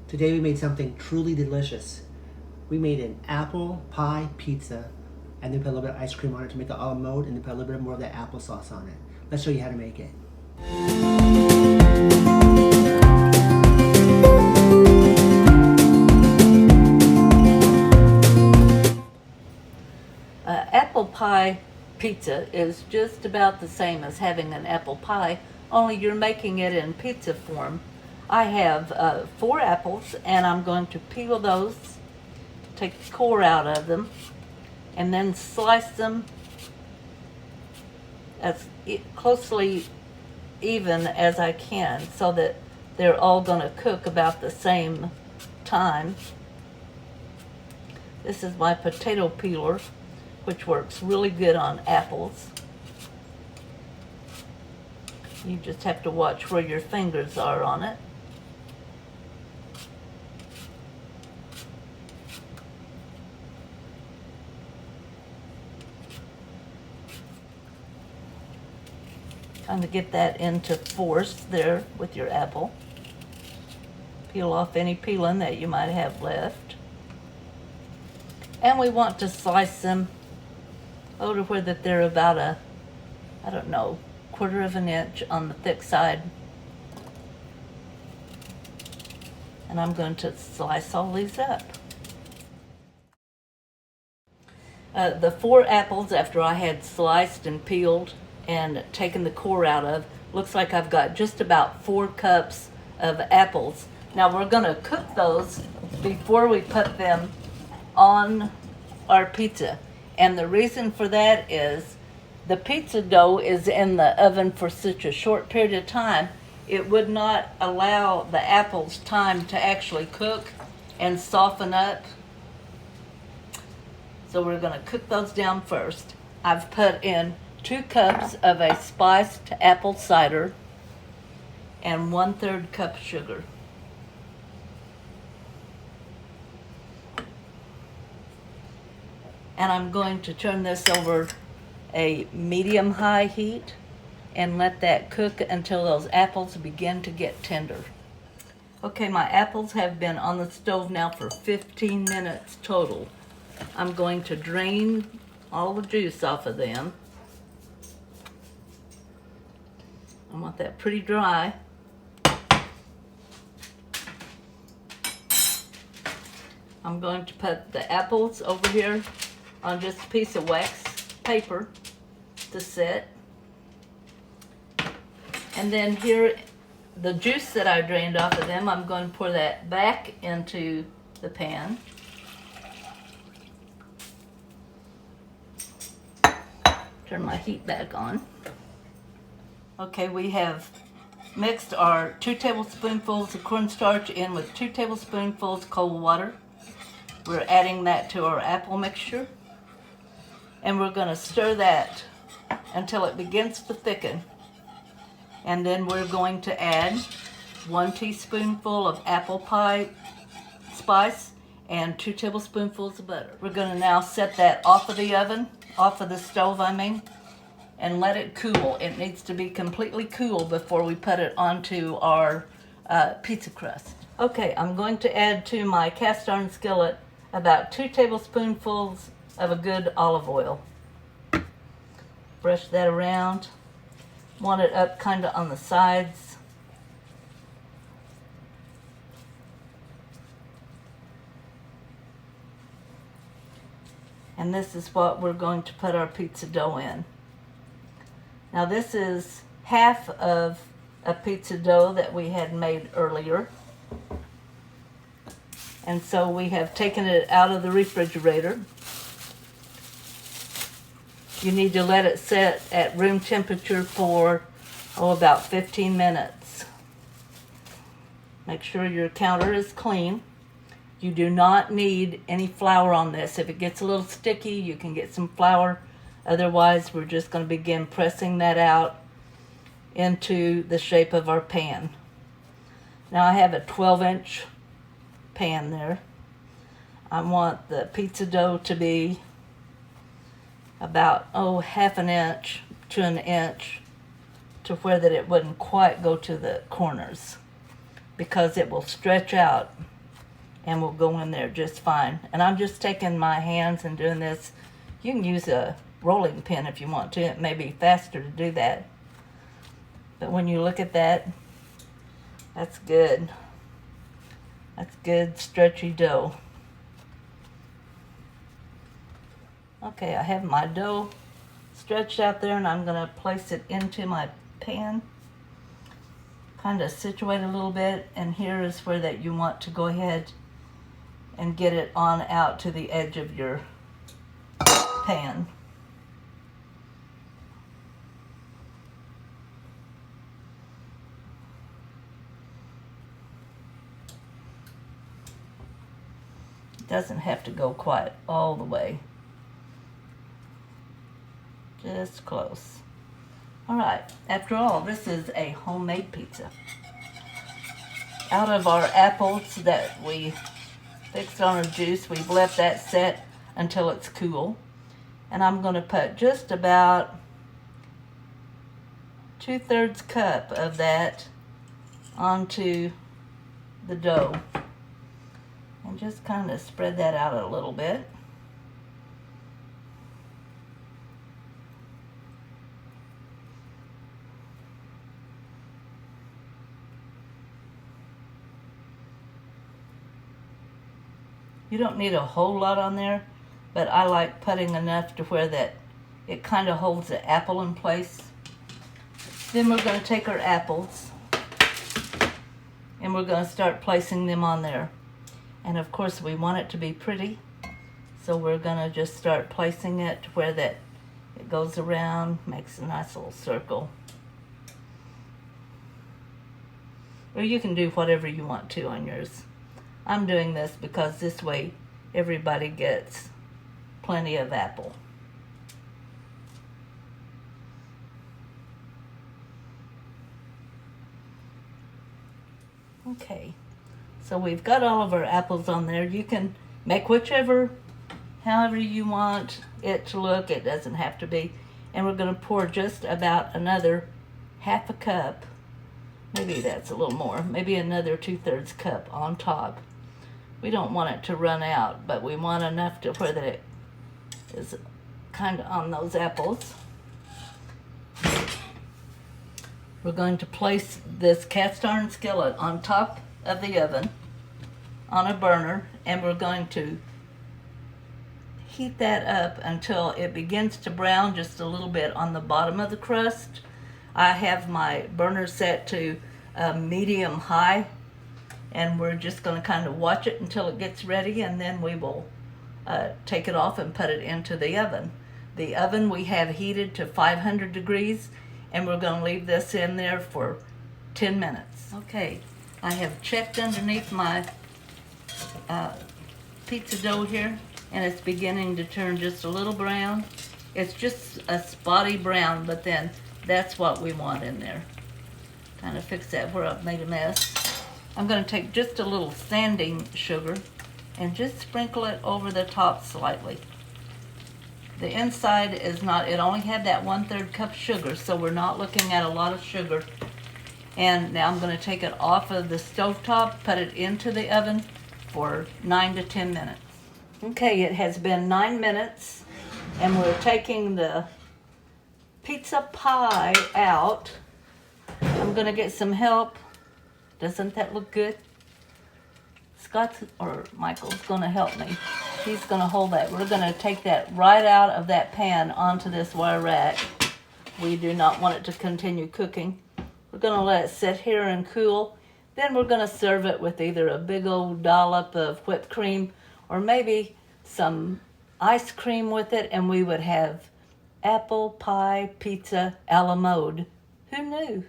Today we made something truly delicious. We made an apple pie pizza and then put a little bit of ice cream on it to make it a la mode and then put a little bit more of that applesauce on it. Let's show you how to make it. Apple pie pizza is just about the same as having an apple pie, only you're making it in pizza form. I have 4 apples and I'm going to peel those, take the core out of them, and then slice them as closely even as I can so that they're all going to cook about the same time. This is my potato peeler, which works really good on apples. You just have to watch where your fingers are on it. Kind of get that into force there with your apple. Peel off any peeling that you might have left. And we want to slice them to where that they're about a, I don't know, 1/4 of an inch on the thick side. And I'm going to slice all these up. The 4 apples, after I had sliced and peeled and taken the core out of, looks like I've got just about 4 cups of apples. Now we're going to cook those before we put them on our pizza. And the reason for that is the pizza dough is in the oven for such a short period of time, it would not allow the apples time to actually cook and soften up. So we're going to cook those down first. I've put in 2 cups of a spiced apple cider and 1/3 cup sugar. And I'm going to turn this over a medium-high heat and let that cook until those apples begin to get tender. Okay, my apples have been on the stove now for 15 minutes total. I'm going to drain all the juice off of them. I want that pretty dry. I'm going to put the apples over here on just a piece of wax paper to set. And then here, the juice that I drained off of them, I'm going to pour that back into the pan. Turn my heat back on. Okay, we have mixed our 2 tablespoonfuls of cornstarch in with 2 tablespoonfuls of cold water. We're adding that to our apple mixture. And we're going to stir that until it begins to thicken. And then we're going to add 1 teaspoonful of apple pie spice and 2 tablespoonfuls of butter. We're going to now set that off of the oven, off of the stove I mean, and let it cool. It needs to be completely cool before we put it onto our pizza crust. Okay, I'm going to add to my cast iron skillet about 2 tablespoonfuls of a good olive oil. Brush that around. Want it up kind of on the sides. And this is what we're going to put our pizza dough in. Now this is half of a pizza dough that we had made earlier. And so we have taken it out of the refrigerator. You need to let it set at room temperature for, about 15 minutes. Make sure your counter is clean. You do not need any flour on this. If it gets a little sticky, you can get some flour. Otherwise, we're just going to begin pressing that out into the shape of our pan. Now I have a 12-inch pan there. I want the pizza dough to be about, half an inch to an inch to where that it wouldn't quite go to the corners, because it will stretch out and will go in there just fine. And I'm just taking my hands and doing this. You can use a rolling pin if you want to. It may be faster to do that. But when you look at that, that's good. That's good stretchy dough. Okay, I have my dough stretched out there, and I'm gonna place it into my pan. Kind of situate a little bit, and here is where that you want to go ahead and get it on out to the edge of your pan. It doesn't have to go quite all the way. Just close. All right, after all, this is a homemade pizza. Out of our apples that we fixed on our juice, we've left that set until it's cool. And I'm gonna put just about 2/3 cup of that onto the dough. And just kind of spread that out a little bit. You don't need a whole lot on there, but I like putting enough to where that it kind of holds the apple in place. Then we're going to take our apples and we're going to start placing them on there. And of course we want it to be pretty, so we're going to just start placing it to where that it goes around, makes a nice little circle. Or you can do whatever you want to on yours. I'm doing this because this way everybody gets plenty of apple. Okay, so we've got all of our apples on there. You can make however you want it to look. It doesn't have to be. And we're going to pour just about another 1/2 cup. Maybe that's a little more. Maybe another 2/3 cup on top. We don't want it to run out, but we want enough to where that it is kind of on those apples. We're going to place this cast iron skillet on top of the oven on a burner, and we're going to heat that up until it begins to brown just a little bit on the bottom of the crust. I have my burner set to medium high, and we're just going to kind of watch it until it gets ready, and then we will take it off and put it into the oven. The oven we have heated to 500 degrees, and we're going to leave this in there for 10 minutes. Okay, I have checked underneath my pizza dough here, and it's beginning to turn just a little brown. It's just a spotty brown, but then that's what we want in there. Kind of fix that where I've made a mess. I'm going to take just a little sanding sugar and just sprinkle it over the top slightly. The inside is not, it only had that 1/3 cup sugar, so we're not looking at a lot of sugar. And now I'm going to take it off of the stovetop, put it into the oven for 9 to 10 minutes. Okay, it has been 9 minutes, and we're taking the pizza pie out. I'm going to get some help. Doesn't that look good? Scott or Michael's going to help me. He's going to hold that. We're going to take that right out of that pan onto this wire rack. We do not want it to continue cooking. We're going to let it sit here and cool. Then we're going to serve it with either a big old dollop of whipped cream or maybe some ice cream with it, and we would have apple pie pizza a la mode. Who knew?